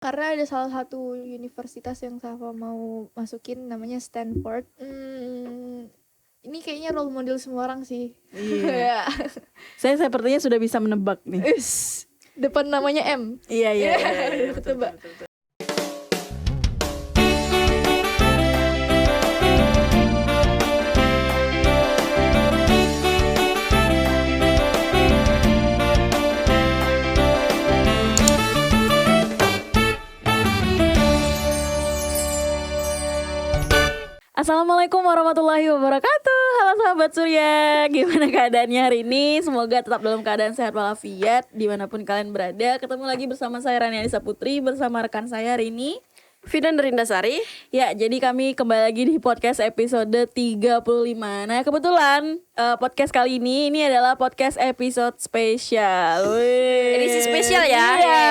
Karena ada salah satu universitas yang Safa mau masukin namanya Stanford. Ini kayaknya role model semua orang sih. Iya. Saya sepertinya sudah bisa menebak nih. Depan namanya M. Iya. Betul. Assalamualaikum warahmatullahi wabarakatuh. Halo sahabat Surya, gimana keadaannya hari ini? Semoga tetap dalam keadaan sehat walafiat dimanapun kalian berada. Ketemu lagi bersama saya Rani Anissa Putri, bersama rekan saya hari ini Vina Nurindasari. Ya, jadi kami kembali lagi di podcast episode 35. Nah, kebetulan podcast kali ini adalah podcast episode spesial. Edisi spesial ya. Iya,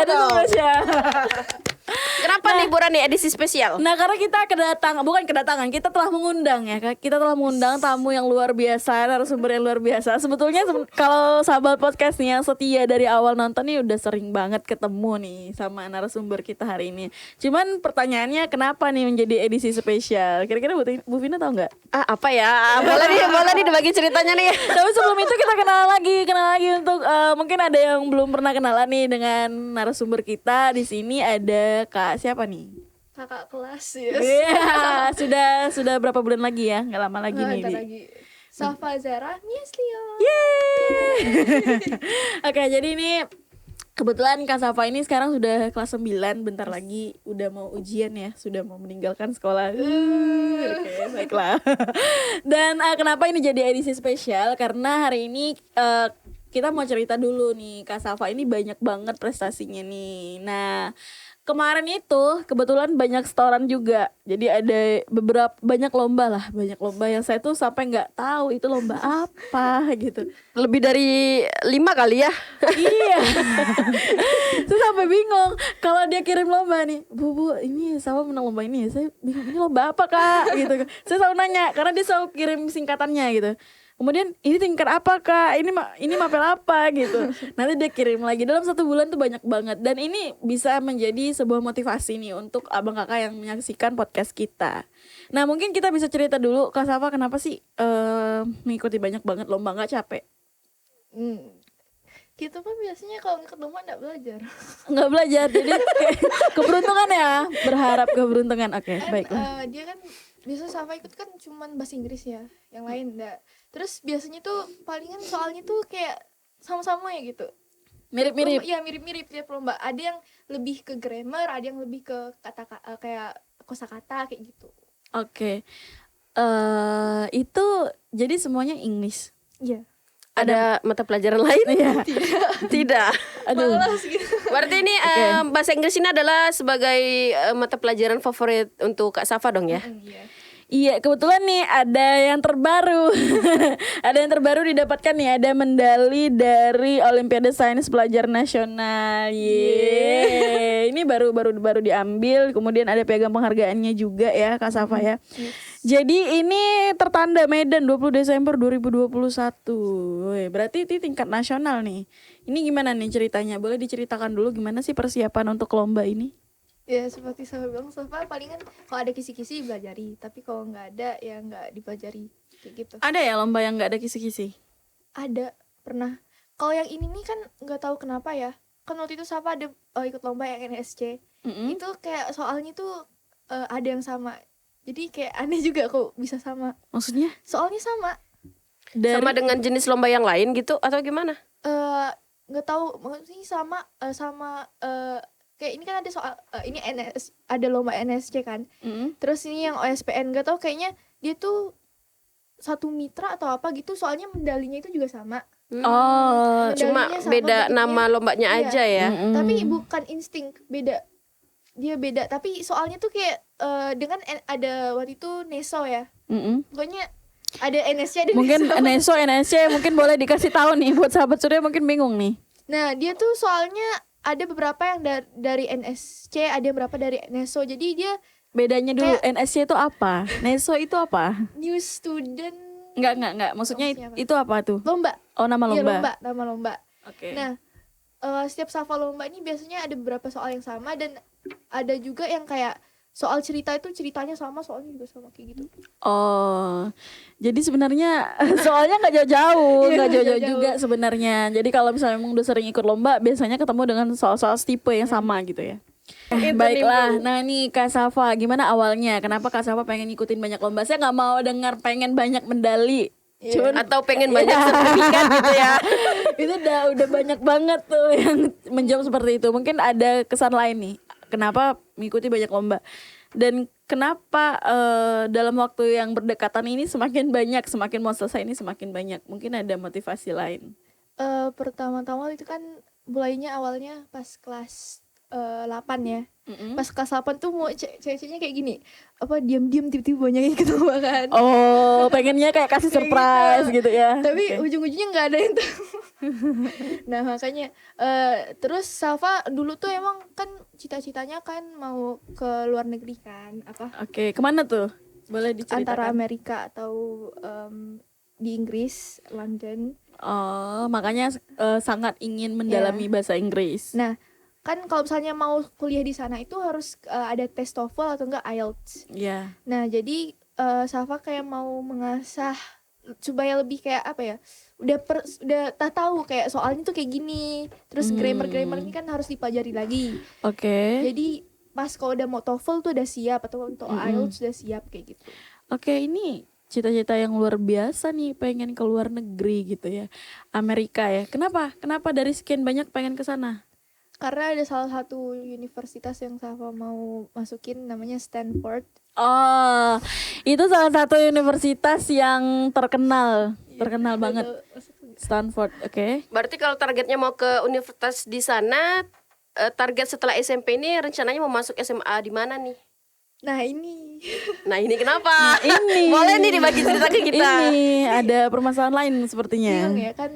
edisi spesial. Kenapa liburan nih edisi spesial? Nah, karena kita kita telah mengundang ya. Kita telah mengundang tamu yang luar biasa, narasumber yang luar biasa. Sebetulnya kalau sahabat podcast nih yang setia dari awal nonton nih udah sering banget ketemu nih sama narasumber kita hari ini. Cuman pertanyaannya kenapa nih menjadi edisi spesial? Kira-kira Bu Vina tahu nggak? Apa ya? Boleh nih dibagi ceritanya nih. Tapi sebelum itu kita kenal lagi untuk mungkin ada yang belum pernah kenalan nih dengan narasumber kita. Di sini ada Kak siapa nih? Kakak kelas ya. Iya, sudah berapa bulan lagi ya? Nggak lama lagi nih. Lagi. Safa Zara Nieslio. Yeay. Oke, jadi ini kebetulan Kak Safa ini sekarang sudah kelas 9, bentar lagi udah mau ujian ya, sudah mau meninggalkan sekolah. Oke, baiklah. Dan kenapa ini jadi edisi spesial? Karena hari ini kita mau cerita dulu nih, Kak Safa ini banyak banget prestasinya nih. Nah, kemarin itu kebetulan banyak setoran juga. Jadi ada banyak lomba yang saya tuh sampai nggak tahu itu lomba apa gitu. Lebih dari 5 kali ya. Iya. Saya sampai bingung kalau dia kirim lomba nih, Bu, ini sama menang lomba ini ya. Saya bingung ini lomba apa Kak gitu. Saya selalu nanya karena dia selalu kirim singkatannya gitu. Kemudian ini tingkat apa Kak? Ini mapel apa gitu. Nanti dia kirim lagi dalam 1 bulan tuh banyak banget. Dan ini bisa menjadi sebuah motivasi nih untuk abang kakak yang menyaksikan podcast kita. Nah mungkin kita bisa cerita dulu Kak Safa kenapa sih mengikuti banyak banget lomba, nggak capek? Kita pun biasanya kalau ikut lomba nggak belajar. Nggak belajar, jadi keberuntungan ya, berharap keberuntungan. Oke, baiklah. Dia kan biasa Safa ikut kan cuman bahasa Inggris ya, yang lain enggak. Terus biasanya tuh palingan soalnya tuh kayak sama-sama ya gitu. Mirip-mirip. Iya, mirip-mirip tiap lomba. Ada yang lebih ke grammar, ada yang lebih ke kata-kata kayak kosakata kayak gitu. Oke. Itu jadi semuanya English. Iya. Ada mata pelajaran lain? Iya. Tidak. Aduh. Malas gitu. Berarti ini bahasa Inggris ini adalah sebagai mata pelajaran favorit untuk Kak Safa dong ya? Iya. Iya, kebetulan nih ada yang terbaru. Ada yang terbaru didapatkan nih, ada medali dari Olimpiade Sains Pelajar Nasional. Yeay. Ini baru diambil, kemudian ada piagam penghargaannya juga ya Kak Safa ya. Jadi ini tertanda Medan 20 Desember 2021. Wih, berarti itu tingkat nasional nih. Ini gimana nih ceritanya? Boleh diceritakan dulu gimana sih persiapan untuk lomba ini? Ya seperti Safa bilang, Safa palingan kalau ada kisi-kisi belajari, tapi kalau nggak ada ya nggak dipelajari kayak gitu. Ada ya lomba yang nggak ada kisi-kisi? Ada, pernah. Kalau yang ini nih kan nggak tahu kenapa ya. Kan waktu itu Safa ada ikut lomba yang NSC. Itu kayak soalnya tuh ada yang sama. Jadi kayak aneh juga kok bisa sama. Maksudnya? Soalnya sama. Sama dengan jenis lomba yang lain gitu atau gimana? Nggak tahu, maksudnya sama kayak ini kan ada soal ini ada lomba NSC kan. Terus ini yang OSPN nggak tahu, kayaknya dia tuh satu mitra atau apa gitu, soalnya medalinya itu juga sama. Oh, cuma sama, beda bentuknya. nama lombanya Iya. aja ya. Tapi bukan insting, beda. Dia beda, tapi soalnya tuh kayak dengan ada waktu itu NESO ya. Pokoknya ada NSC ada mungkin NESO. NSC mungkin boleh dikasih tahu nih buat sahabat Surya mungkin bingung nih. Nah, dia tuh soalnya ada beberapa yang dari NSC, ada yang berapa dari NESO. Jadi dia bedanya dulu, kayak NSC itu apa? NESO itu apa? New Student. Enggak. Maksudnya Maksudnya apa? itu apa tuh? Lomba. Oh, nama Iya, lomba. nama lomba. Oke. Nah, setiap Safa lomba ini biasanya ada beberapa soal yang sama, dan ada juga yang kayak soal cerita itu ceritanya sama, soalnya juga sama kayak gitu. Oh, jadi sebenarnya soalnya nggak jauh-jauh, Iya, nggak jauh-jauh jauh-jauh. juga sebenarnya. Jadi kalau misalnya memang udah sering ikut lomba, biasanya ketemu dengan soal-soal tipe yang sama gitu ya. Baiklah, nah nih Kak Safa, gimana awalnya? Kenapa Kak Safa pengen ngikutin banyak lomba? Saya nggak mau dengar pengen banyak medali. Cuman Atau pengen banyak sertifikat gitu ya. itu udah banyak banget tuh yang menjawab seperti itu. Mungkin ada kesan lain nih. Kenapa mengikuti banyak lomba? Dan kenapa dalam waktu yang berdekatan ini semakin banyak, semakin mau selesai ini semakin banyak? Mungkin ada motivasi lain. Pertama-tama itu kan mulainya awalnya pas kelas 8 ya. Pas kelas 8 tuh mau cewek-ceweknya kayak gini, apa diam-diam tiba-tiba banyak yang ikut lomba kan. Oh, pengennya kayak kasih Kayak surprise gitu ya. Tapi Oke. ujung-ujungnya nggak ada yang tahu. Nah makanya terus Safa dulu tuh emang kan cita-citanya kan mau ke luar negeri kan, apa Oke, kemana tuh? Boleh diceritakan? antara Amerika atau di Inggris, London. Oh, makanya sangat ingin mendalami bahasa Inggris. Nah kan kalau misalnya mau kuliah di sana itu harus ada tes TOEFL atau enggak IELTS. Iya. Nah jadi Safa kayak mau mengasah supaya lebih kayak apa ya, udah tahu kayak soalnya tuh kayak gini, terus grammar ini kan harus dipelajari lagi. Oke. Jadi pas kalau udah mau TOEFL tuh udah siap, atau untuk IELTS udah siap kayak gitu. Oke, ini cita-cita yang luar biasa nih, pengen ke luar negeri gitu ya. Amerika ya. Kenapa? Kenapa dari sekian banyak pengen ke sana? Karena ada salah satu universitas yang Safa mau masukin, namanya Stanford. Oh, itu salah satu universitas yang terkenal banget. Stanford, oke. Berarti kalau targetnya mau ke universitas di sana, target setelah SMP ini rencananya mau masuk SMA di mana nih? Nah ini Nah ini kenapa? Ini. Boleh nih dibagi cerita ke kita. Ini ada permasalahan lain sepertinya. bingung ya kan,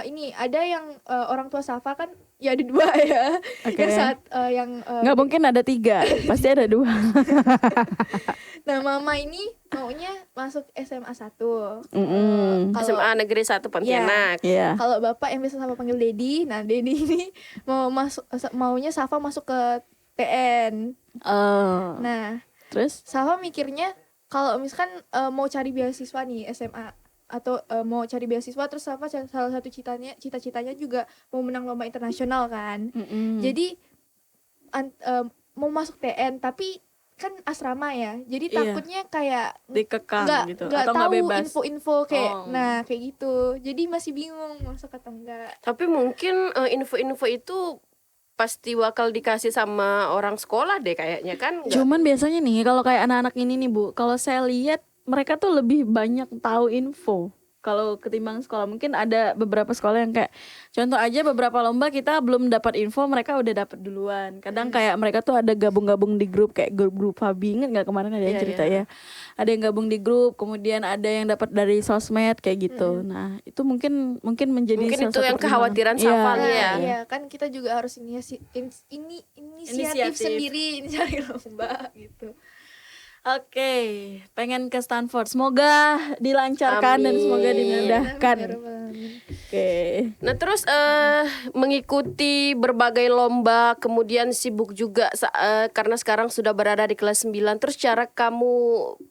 ini ada yang orang tua Safa kan ya ada 2 ya. Oke. Yang Nggak mungkin ada 3, pasti ada 2. nah mama ini maunya masuk SMA 1. Mm-mm. Kalau SMA Negeri 1 Pontianak. Iya. kalau bapak yang biasa Safa panggil Dedi, nah Dedi ini maunya Safa masuk ke TN. Oh. Nah Terus? Safa mikirnya kalau misalkan mau cari beasiswa nih SMA, atau mau cari beasiswa, terus Safa salah satu cita-citanya juga mau menang lomba internasional kan. Jadi mau masuk TN tapi kan asrama ya, jadi Iya. takutnya kayak Dikekang gitu nggak atau nggak tahu bebas? info-info kayak Oh. nah kayak gitu, jadi masih bingung masuk atau enggak. Tapi mungkin info-info itu pasti bakal dikasih sama orang sekolah deh kayaknya kan. Nggak- Cuman biasanya nih kalau kayak anak-anak ini nih Bu, kalau saya lihat mereka tuh lebih banyak tahu info kalau ketimbang sekolah. Mungkin ada beberapa sekolah yang kayak contoh aja beberapa lomba kita belum dapat info, mereka udah dapat duluan. Kadang kayak mereka tuh ada gabung-gabung di grup kayak grup Fabi, inget nggak kemarin ada yang Iya, cerita ya. Ada yang gabung di grup, kemudian ada yang dapat dari sosmed kayak gitu. Nah, itu mungkin menjadi Mungkin salah itu satu yang pertimbangan. kekhawatiran Iya. Safa Nah, ya. iya kan kita juga harus inisiatif Inisiatif. sendiri cari lomba gitu. Oke, pengen ke Stanford. Semoga dilancarkan dan Amin. semoga dimudahkan. Amin, ya Rabbal Alamin. Oke. Nah terus mengikuti berbagai lomba, kemudian sibuk juga karena sekarang sudah berada di kelas 9. Terus cara kamu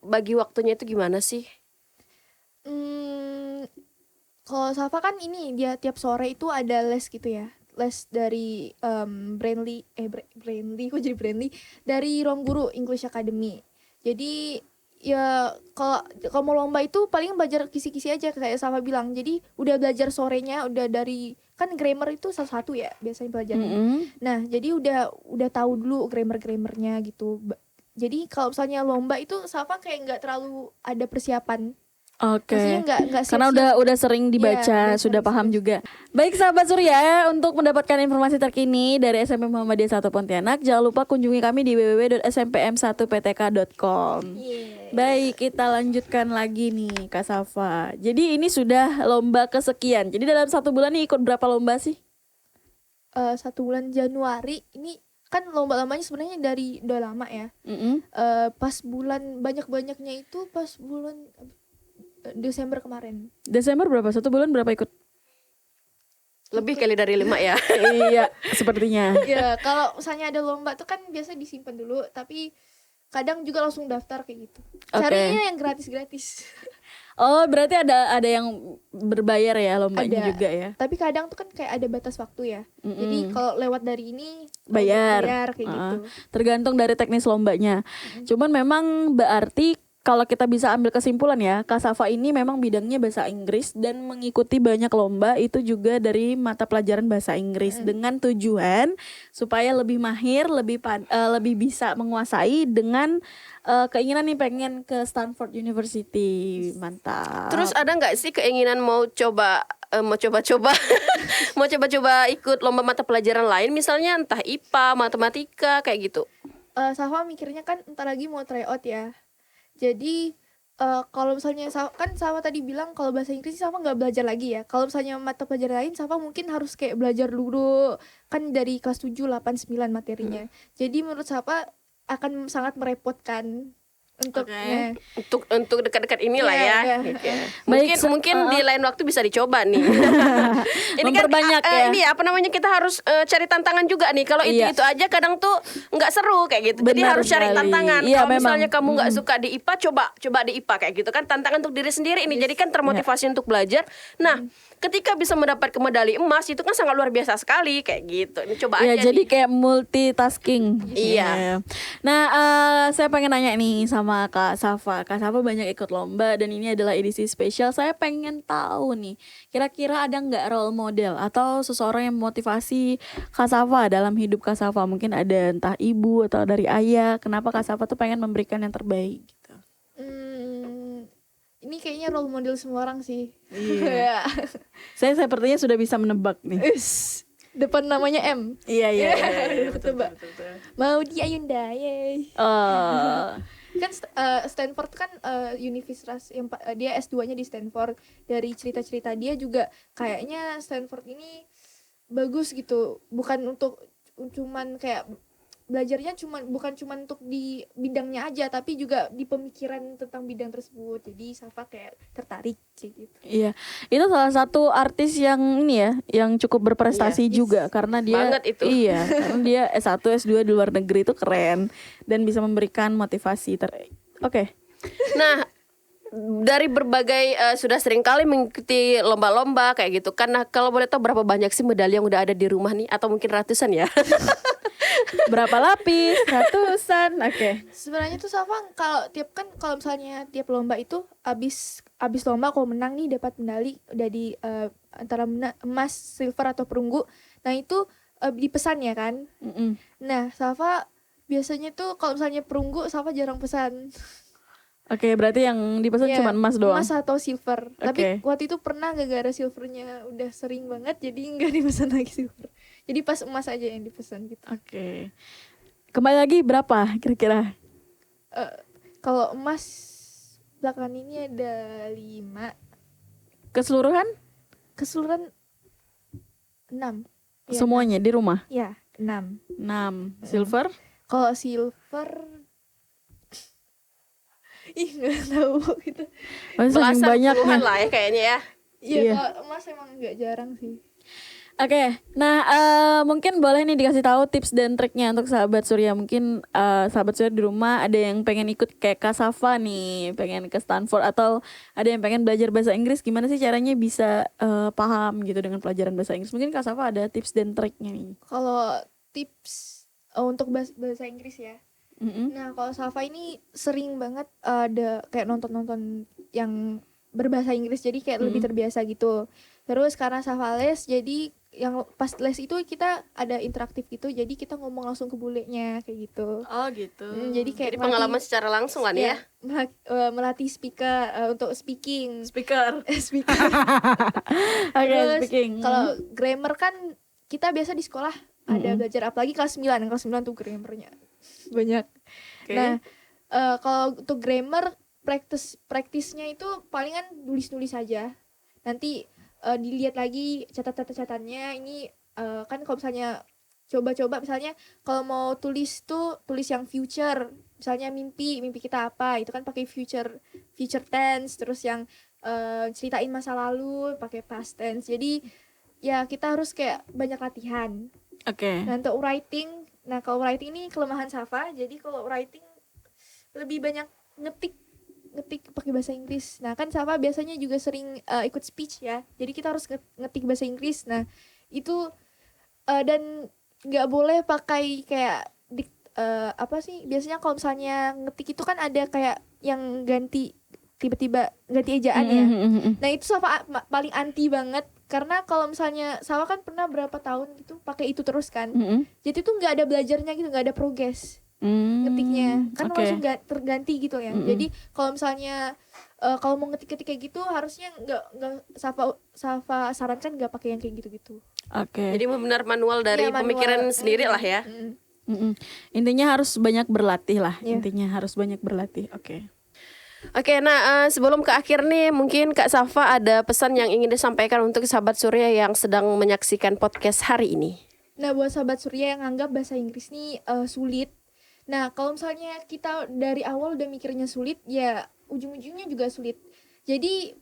bagi waktunya itu gimana sih? Kalau Safa kan ini dia tiap sore itu ada les gitu ya, les dari Brandly kok jadi Brandly, dari ruang guru English Academy. Jadi ya kalau mau lomba itu paling belajar kisi-kisi aja kayak Safa bilang. Jadi udah belajar sorenya, udah dari kan grammar itu salah satu ya biasanya belajarnya. Nah jadi udah tahu dulu grammarnya gitu. Jadi kalau misalnya lomba itu Safa kayak nggak terlalu ada persiapan. Oke. Maksudnya nggak Karena siap-siap. udah sering dibaca, Iya, sudah udah paham sering. juga. Baik sahabat Surya, untuk mendapatkan informasi terkini dari SMP Muhammadiyah 1 Pontianak, jangan lupa kunjungi kami di www.smpm1ptk.com. Baik, kita lanjutkan lagi nih Kak Safa. Jadi ini sudah lomba kesekian. Jadi dalam 1 bulan nih ikut berapa lomba sih? 1 bulan Januari ini kan lomba-lombanya sebenarnya dari udah lama ya. Pas bulan banyak-banyaknya itu pas bulan Desember kemarin. Desember berapa? 1 bulan berapa ikut? Lebih kali dari 5 ya. Iya, sepertinya. Ya kalau misalnya ada lomba tuh kan biasa disimpan dulu, tapi kadang juga langsung daftar kayak gitu. Oke. Carinya yang gratis-gratis. Oh, berarti ada yang berbayar ya lombanya Ada. juga ya. Tapi kadang tuh kan kayak ada batas waktu ya. Jadi kalau lewat dari ini Bayar. kayak gitu. Tergantung dari teknis lombanya. Cuman memang berarti kalau kita bisa ambil kesimpulan ya, Kak Safa ini memang bidangnya bahasa Inggris dan mengikuti banyak lomba itu juga dari mata pelajaran bahasa Inggris dengan tujuan supaya lebih mahir, lebih bisa menguasai dengan keinginan nih pengen ke Stanford University. Mantap. Terus ada nggak sih keinginan mau coba-coba mau coba-coba ikut lomba mata pelajaran lain, misalnya entah IPA, matematika kayak gitu? Safa mikirnya kan entar lagi mau try out ya. Jadi kalau misalnya kan Safa tadi bilang kalau bahasa Inggris Safa nggak belajar lagi ya. Kalau misalnya mata pelajaran lain Safa mungkin harus kayak belajar dulu kan dari kelas 7, 8, 9 materinya. Jadi menurut Safa akan sangat merepotkan untuknya. Untuk dekat-dekat inilah Iya, ya. iya. Oke. Baik, Mungkin di lain waktu bisa dicoba nih. Ini kan Memperbanyak ya. ini apa namanya, kita harus cari tantangan juga nih. Kalau Iya. itu aja kadang tuh nggak seru kayak gitu. Jadi Benar harus cari sekali. tantangan. Iya, Kalau memang. misalnya kamu nggak suka di IPA, coba di IPA kayak gitu kan, tantangan untuk diri sendiri ini. Jadi kan termotivasi untuk belajar. Nah, ketika bisa mendapat medali emas itu kan sangat luar biasa sekali kayak gitu. Ini coba Ya, aja jadi nih. kayak multitasking. Iya. Nah, saya pengen nanya nih sama Kak Safa. Kak Safa banyak ikut lomba dan ini adalah edisi spesial. Saya pengen tahu nih, kira-kira ada nggak role model atau seseorang yang memotivasi Kak Safa dalam hidup Kak Safa? Mungkin ada entah ibu atau dari ayah. Kenapa Kak Safa tuh pengen memberikan yang terbaik gitu? Ini kayaknya role model semua orang sih. Iya. Saya sepertinya sudah bisa menebak nih. Is, depan namanya M. Iya. Betul, Mbak. Mau di Ayunda, yeay. Kan Stanford kan universitas yang dia S2-nya di Stanford. Dari cerita-cerita dia juga kayaknya Stanford ini bagus gitu. Bukan untuk cuman kayak belajarnya bukan cuman untuk di bidangnya aja, tapi juga di pemikiran tentang bidang tersebut. Jadi Safa kayak tertarik kayak gitu. Iya, itu salah satu artis yang ini ya, yang cukup berprestasi juga karena dia Banget itu. Iya, karena dia S1, S2 di luar negeri itu keren dan bisa memberikan motivasi Oke. Nah, dari berbagai sudah sering kali mengikuti lomba-lomba kayak gitu. Karena kalau boleh tahu berapa banyak sih medali yang udah ada di rumah nih, atau mungkin ratusan ya? Berapa lapis? Ratusan. Oke. Sebenarnya tuh Safa kalau misalnya tiap lomba itu abis lomba kalau menang nih dapat medali udah di antara emas, silver atau perunggu. Nah itu dipesan ya kan. Nah Safa biasanya tuh kalau misalnya perunggu Safa jarang pesan. Oke, berarti yang dipesan Iya, cuma emas doang. emas atau silver. Tapi Oke. waktu itu pernah gara-gara silvernya udah sering banget jadi nggak dipesan lagi silver. Jadi pas emas aja yang dipesan gitu. Oke. Kembali lagi berapa kira-kira? Kalau emas belakangan ini ada 5, Keseluruhan? keseluruhan 6. Ya, Semuanya di rumah? Ya, 6. 6. Silver? Kalau silver nggak tahu gitu. Masih saking Belasan banyaknya. puluhan lah ya kayaknya ya. Iya, Iya. kalau emas emang nggak jarang sih. Oke, nah mungkin boleh nih dikasih tahu tips dan triknya untuk sahabat Surya. Mungkin sahabat Surya di rumah ada yang pengen ikut kayak Kak Safa nih, pengen ke Stanford, atau ada yang pengen belajar bahasa Inggris. Gimana sih caranya bisa paham gitu dengan pelajaran bahasa Inggris? Mungkin Kak Safa ada tips dan triknya nih. Kalau tips untuk bahasa Inggris ya. Nah, kalau Safa ini sering banget ada kayak nonton-nonton yang berbahasa Inggris, jadi kayak lebih terbiasa gitu. Terus karena Safa les, jadi yang pas les itu kita ada interaktif gitu, jadi kita ngomong langsung ke bulenya kayak gitu. Oh gitu. Jadi kayak Jadi pengalaman secara langsung lah nih ya. melatih speaker untuk speaking. Speaker. Speaking. Oke, Terus speaking. kalau grammar kan kita biasa di sekolah ada belajar, apalagi kelas 9 tuh grammarnya banyak. Oke. Nah, kalau untuk grammar praktisnya itu palingan nulis aja. Nanti dilihat lagi catatannya ini kan kalau misalnya coba-coba misalnya kalau mau tulis yang future, misalnya mimpi kita apa, itu kan pakai future tense. Terus yang ceritain masa lalu pakai past tense. Jadi ya kita harus kayak banyak latihan. Oke. Nah untuk writing, kalau writing ini kelemahan Safa, jadi kalau writing lebih banyak ngetik pakai bahasa Inggris. Nah kan Safa biasanya juga sering ikut speech ya, jadi kita harus ngetik bahasa Inggris. Nah itu dan nggak boleh pakai kayak biasanya kalau misalnya ngetik itu kan ada kayak yang tiba-tiba ganti ejaan ya. Nah itu Safa paling anti banget, karena kalau misalnya Safa kan pernah berapa tahun gitu pakai itu terus kan. Jadi tuh nggak ada belajarnya gitu, nggak ada progres ngetiknya kan langsung terganti gitu ya. Jadi kalau misalnya kalau mau ngetik kayak gitu harusnya nggak Safa sarankan nggak pakai yang kayak gitu-gitu. Jadi benar manual dari pemikiran sendiri lah ya. Intinya harus banyak berlatih lah. Intinya harus banyak berlatih. Oke, nah sebelum ke akhir nih, mungkin Kak Safa ada pesan yang ingin disampaikan untuk sahabat Surya yang sedang menyaksikan podcast hari ini. Nah buat sahabat Surya yang anggap bahasa Inggris nih sulit, nah kalau misalnya kita dari awal udah mikirnya sulit, ya ujung-ujungnya juga sulit. Jadi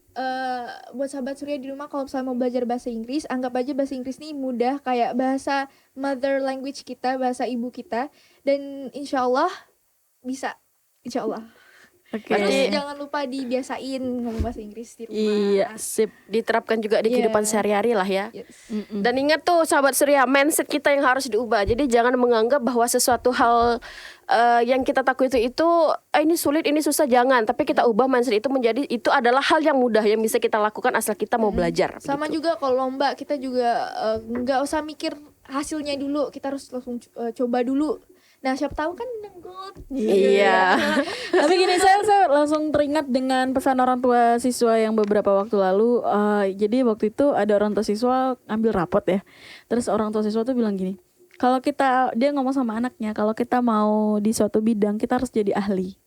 buat sahabat Surya di rumah, kalau misalnya mau belajar bahasa Inggris, anggap aja bahasa Inggris nih mudah kayak bahasa mother language kita, bahasa ibu kita, dan insya Allah bisa, insya Allah. Terus jangan lupa dibiasain ngomong bahasa Inggris di rumah. Iya, sip. Diterapkan juga di kehidupan sehari-hari lah ya. Dan ingat tuh sahabat Surya, mindset kita yang harus diubah. Jadi jangan menganggap bahwa sesuatu hal yang kita takut itu ini sulit, ini susah, jangan. Tapi kita ubah mindset itu menjadi itu adalah hal yang mudah yang bisa kita lakukan asal kita mau belajar. Sama juga kalau lomba, kita juga nggak usah mikir hasilnya dulu, kita harus langsung coba dulu. Nah siapa tahu kan menang gold. Iya. Tapi gini, saya langsung teringat dengan pesan orang tua siswa yang beberapa waktu lalu. Jadi waktu itu ada orang tua siswa ambil rapot ya. Terus orang tua siswa tuh bilang gini, dia ngomong sama anaknya, kalau kita mau di suatu bidang kita harus jadi ahli.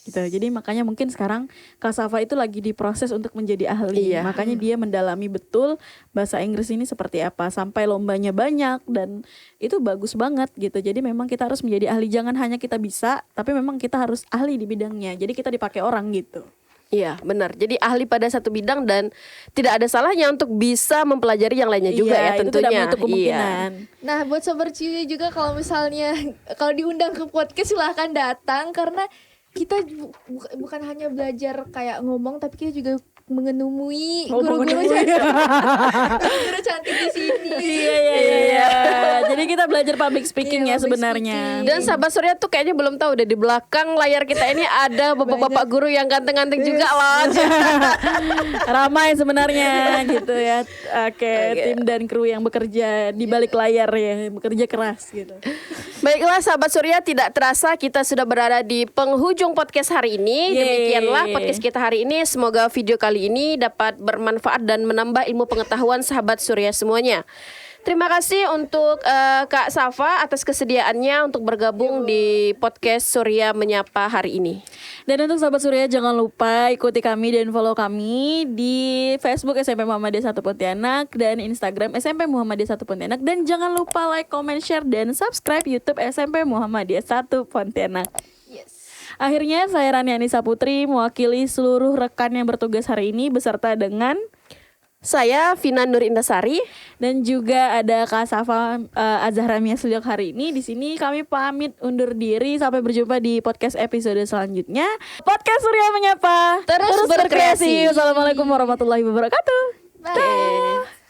Gitu. Jadi makanya mungkin sekarang Kak Safa itu lagi diproses untuk menjadi ahli. Makanya dia mendalami betul bahasa Inggris ini seperti apa, sampai lombanya banyak, dan itu bagus banget gitu. Jadi memang kita harus menjadi ahli, jangan hanya kita bisa, tapi memang kita harus ahli di bidangnya. Jadi kita dipakai orang gitu. Iya benar, jadi ahli pada satu bidang dan tidak ada salahnya untuk bisa mempelajari yang lainnya juga ya tentunya. Itu tidak menutup kemungkinan. Nah buat Sobat Cuy juga, kalau misalnya kalau diundang ke podcast silahkan datang, karena kita bukan hanya belajar kayak ngomong, tapi kita juga mengenemui guru-guru cantik di sini. Iya. Jadi kita belajar public speaking ya sebenarnya. Dan sahabat Surya tuh kayaknya belum tahu deh, di belakang layar kita ini ada bapak-bapak guru yang ganteng-ganteng juga loh. Ramai sebenarnya gitu ya. Tim dan kru yang bekerja di balik layar ya, bekerja keras gitu. Baiklah sahabat Surya, tidak terasa kita sudah berada di penghujung podcast hari ini. Demikianlah podcast kita hari ini. Semoga video kali ini dapat bermanfaat dan menambah ilmu pengetahuan sahabat Surya semuanya. Terima kasih untuk Kak Safa atas kesediaannya untuk bergabung di podcast Surya Menyapa hari ini. Dan untuk sahabat Surya, jangan lupa ikuti kami dan follow kami di Facebook SMP Muhammadiyah 1 Pontianak dan Instagram SMP Muhammadiyah 1 Pontianak. Dan jangan lupa like, comment, share, dan subscribe YouTube SMP Muhammadiyah 1 Pontianak. Akhirnya saya Rani Anissa Putri mewakili seluruh rekan yang bertugas hari ini beserta dengan saya Vina Nur Indasari dan juga ada Kak Safa Azahra Mia Sulyok hari ini. Di sini kami pamit undur diri, sampai berjumpa di podcast episode selanjutnya. Podcast Surya Menyapa, terus berkreasi. Wassalamualaikum warahmatullahi wabarakatuh. Bye.